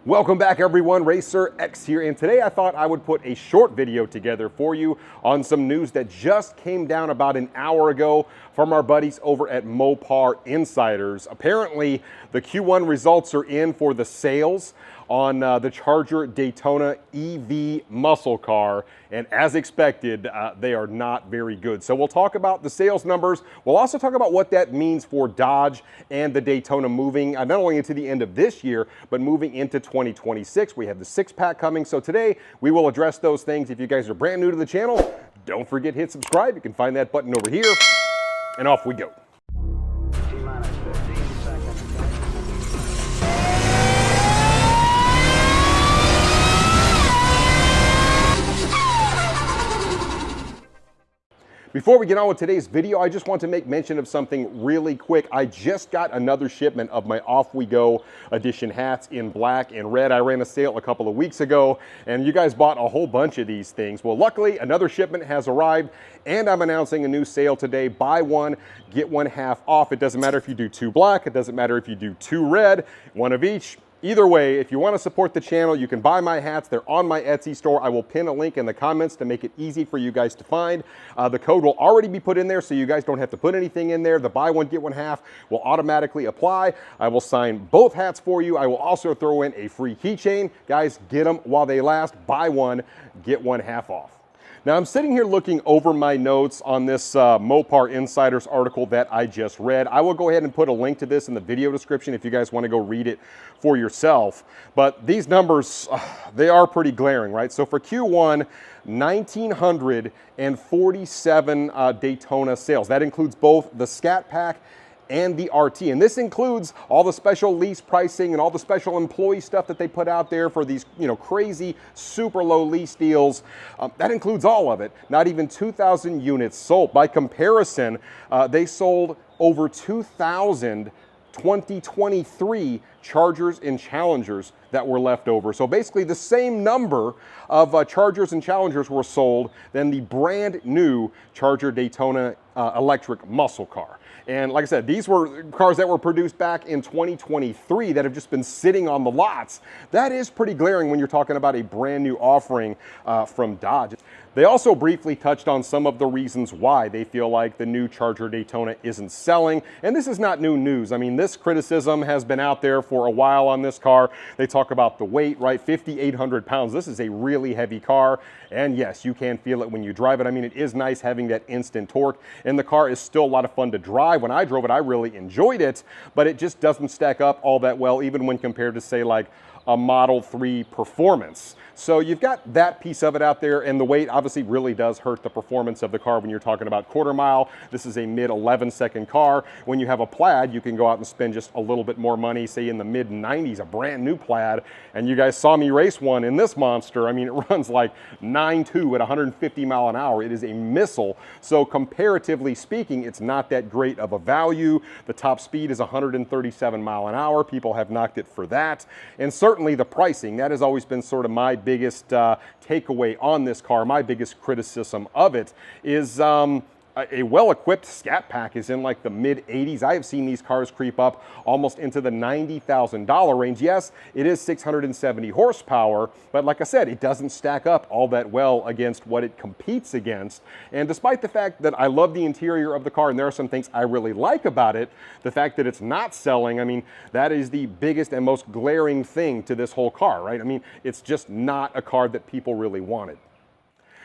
Welcome back everyone, RacerX here, and today I thought I would put a short video together for you on some news that just came down about an hour ago from our buddies over at Mopar Insiders. Apparently, the Q1 results are in for the sales on the Charger Daytona EV muscle car, and as expected, they are not very good. So we'll talk about the sales numbers. We'll also talk about what that means for Dodge and the Daytona moving not only into the end of this year, but moving into 2026. We have the six-pack coming, so today we will address those things. If you guys are brand new to the channel, don't forget to hit subscribe. You can find that button over here, and off we go. Before we get on with today's video, I just want to make mention of something really quick. I just got another shipment of my Off We Go edition hats in black and red. I ran a sale a couple of weeks ago, and you guys bought a whole bunch of these things. Well, luckily, another shipment has arrived, and I'm announcing a new sale today. Buy one, get one half off. It doesn't matter if you do two black. It doesn't matter if you do two red, one of each. Either way, if you want to support the channel, you can buy my hats. They're on my Etsy store. I will pin a link in the comments to make it easy for you guys to find. The code will already be put in there, so you guys don't have to put anything in there. The buy one, get one half will automatically apply. I will sign both hats for you. I will also throw in a free keychain. Guys, get them while they last. Buy one, get one half off. Now, I'm sitting here looking over my notes on this Mopar Insiders article that I just read. I will go ahead and put a link to this in the video description if you guys want to go read it for yourself. But these numbers, they are pretty glaring, right? So for Q1, 1,947 Daytona sales. That includes both the Scatpack and the RT. And this includes all the special lease pricing and all the special employee stuff that they put out there for these, crazy super low lease deals. That includes all of it. Not even 2,000 units sold. By comparison, they sold over 2,000 2023 Chargers and Challengers that were left over. So basically the same number of Chargers and Challengers were sold than the brand new Charger Daytona electric muscle car. And like I said, these were cars that were produced back in 2023 that have just been sitting on the lots. That is pretty glaring when you're talking about a brand new offering from Dodge. They also briefly touched on some of the reasons why they feel like the new Charger Daytona isn't selling. And this is not new news. I mean, this criticism has been out there for a while on this car. They talk about the weight, right? 5,800 pounds. This is a really heavy car. And yes, you can feel it when you drive it. I mean, it is nice having that instant torque. And the car is still a lot of fun to drive. When I drove it, I really enjoyed it. But it just doesn't stack up all that well, even when compared to, say, like a Model 3 Performance. So you've got that piece of it out there, and the weight obviously really does hurt the performance of the car when you're talking about quarter mile. This is a mid 11-second car. When you have a Plaid, you can go out and spend just a little bit more money, say in the mid 90s, a brand new Plaid. And you guys saw me race one in this monster. I mean, it runs like 9.2 at 150 mile an hour. It is a missile. So comparatively speaking, it's not that great of a value. The top speed is 137 mile an hour. People have knocked it for that. And certainly the pricing, that has always been sort of my biggest takeaway on this car. My biggest criticism of it is a well-equipped Scatpack is in like the mid-80s. I have seen these cars creep up almost into the $90,000 range. Yes, it is 670 horsepower, but like I said, it doesn't stack up all that well against what it competes against. And despite the fact that I love the interior of the car, and there are some things I really like about it, the fact that it's not selling, I mean, that is the biggest and most glaring thing to this whole car, right? I mean, it's just not a car that people really wanted.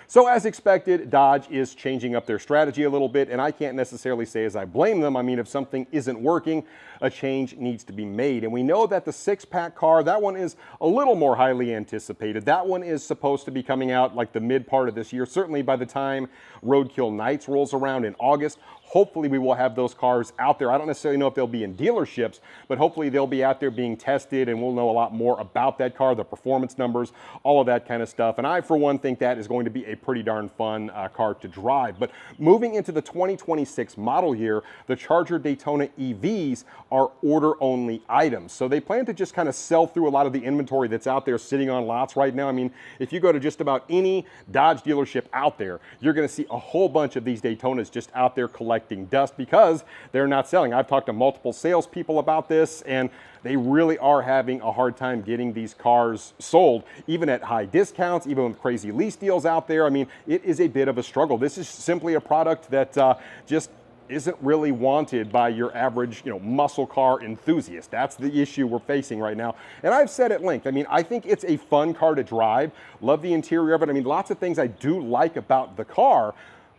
So as expected, Dodge is changing up their strategy a little bit, and I can't necessarily say as I blame them. I mean, if something isn't working, a change needs to be made. And we know that the six-pack car, that one is a little more highly anticipated. That one is supposed to be coming out like the mid part of this year, certainly by the time Roadkill Nights rolls around in August. Hopefully we will have those cars out there. I don't necessarily know if they'll be in dealerships, but hopefully they'll be out there being tested, and we'll know a lot more about that car, the performance numbers, all of that kind of stuff. And I, for one, think that is going to be a pretty darn fun car to drive. But moving into the 2026 model year, the Charger Daytona EVs are order-only items. So they plan to just kind of sell through a lot of the inventory that's out there sitting on lots right now. I mean, if you go to just about any Dodge dealership out there, you're going to see a whole bunch of these Daytonas just out there collecting collecting dust because they're not selling. I've talked to multiple salespeople about this, and they really are having a hard time getting these cars sold, even at high discounts, even with crazy lease deals out there. I mean, it is a bit of a struggle. This is simply a product that just isn't really wanted by your average, muscle car enthusiast. That's the issue we're facing right now. And I've said at length, I mean, I think it's a fun car to drive. Love the interior of it. I mean, lots of things I do like about the car,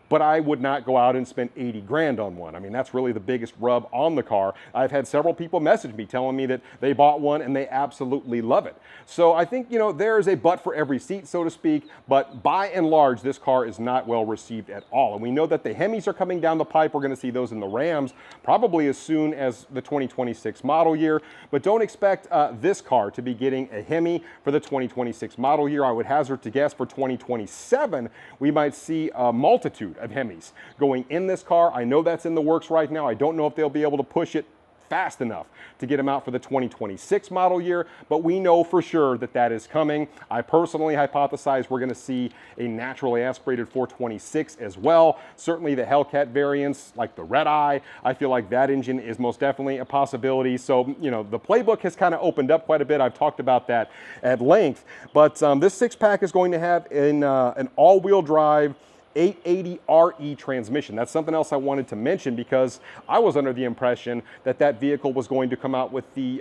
but I would not go out and spend 80 grand on one. I mean, that's really the biggest rub on the car. I've had several people message me telling me that they bought one and they absolutely love it. So I think, there is a butt for every seat, so to speak, but by and large, this car is not well received at all. And we know that the Hemis are coming down the pipe. We're gonna see those in the Rams probably as soon as the 2026 model year, but don't expect this car to be getting a Hemi for the 2026 model year. I would hazard to guess for 2027, we might see a multitude of Hemis going in this car. I know that's in the works right now. I don't know if they'll be able to push it fast enough to get them out for the 2026 model year, but we know for sure that that is coming. I personally hypothesize we're going to see a naturally aspirated 426 as well. Certainly the Hellcat variants like the Red Eye, I feel like that engine is most definitely a possibility. So, the playbook has kind of opened up quite a bit. I've talked about that at length, but this six-pack is going to have an all-wheel drive 880 RE transmission. That's something else I wanted to mention because I was under the impression that that vehicle was going to come out with the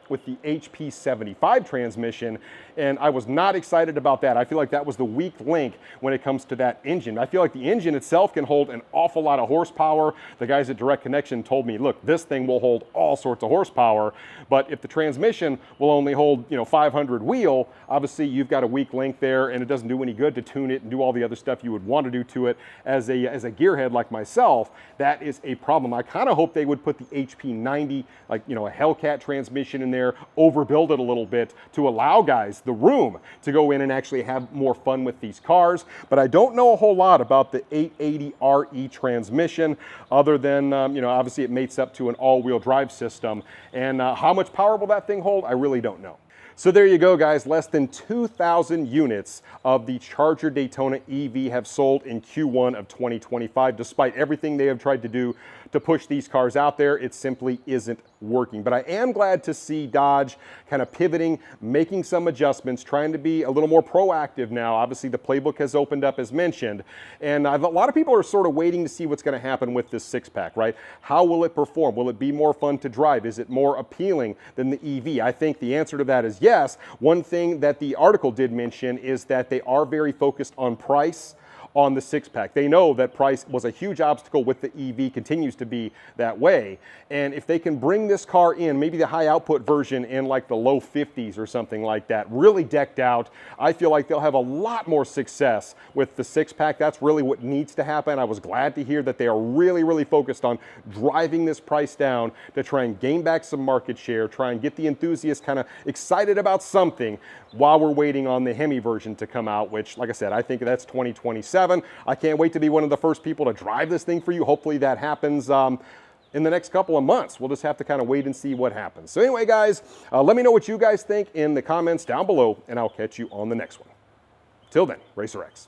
HP 75 transmission, and I was not excited about that. I feel like that was the weak link when it comes to that engine. I feel like the engine itself can hold an awful lot of horsepower. The guys at Direct Connection told me, look, this thing will hold all sorts of horsepower, but if the transmission will only hold, 500 wheel, obviously you've got a weak link there, and it doesn't do any good to tune it and do all the other stuff you would want to do to it as a gearhead like myself. That is a problem. I kind of hope they would put the HP 90, like, a Hellcat transmission in there, overbuild it a little bit to allow guys the room to go in and actually have more fun with these cars. But I don't know a whole lot about the 880 RE transmission other than, obviously it mates up to an all-wheel drive system. And how much power will that thing hold? I really don't know. So there you go, guys. Less than 2,000 units of the Charger Daytona EV have sold in Q1 of 2025. Despite everything they have tried to do to push these cars out there, it simply isn't working. But I am glad to see Dodge kind of pivoting, making some adjustments, trying to be a little more proactive now. Obviously, the playbook has opened up as mentioned. And a lot of people are sort of waiting to see what's going to happen with this six-pack, right? How will it perform? Will it be more fun to drive? Is it more appealing than the EV? I think the answer to that is yes. One thing that the article did mention is that they are very focused on price on the six-pack. They know that price was a huge obstacle with the EV, continues to be that way. And if they can bring this car in, maybe the high output version in like the low 50s or something like that, really decked out, I feel like they'll have a lot more success with the six-pack. That's really what needs to happen. I was glad to hear that they are really, really focused on driving this price down to try and gain back some market share, try and get the enthusiasts kind of excited about something while we're waiting on the Hemi version to come out, which, like I said, I think that's 2027. I can't wait to be one of the first people to drive this thing for you. Hopefully that happens in the next couple of months. We'll just have to kind of wait and see what happens. So anyway, guys, let me know what you guys think in the comments down below, and I'll catch you on the next one. Till then, RacerX.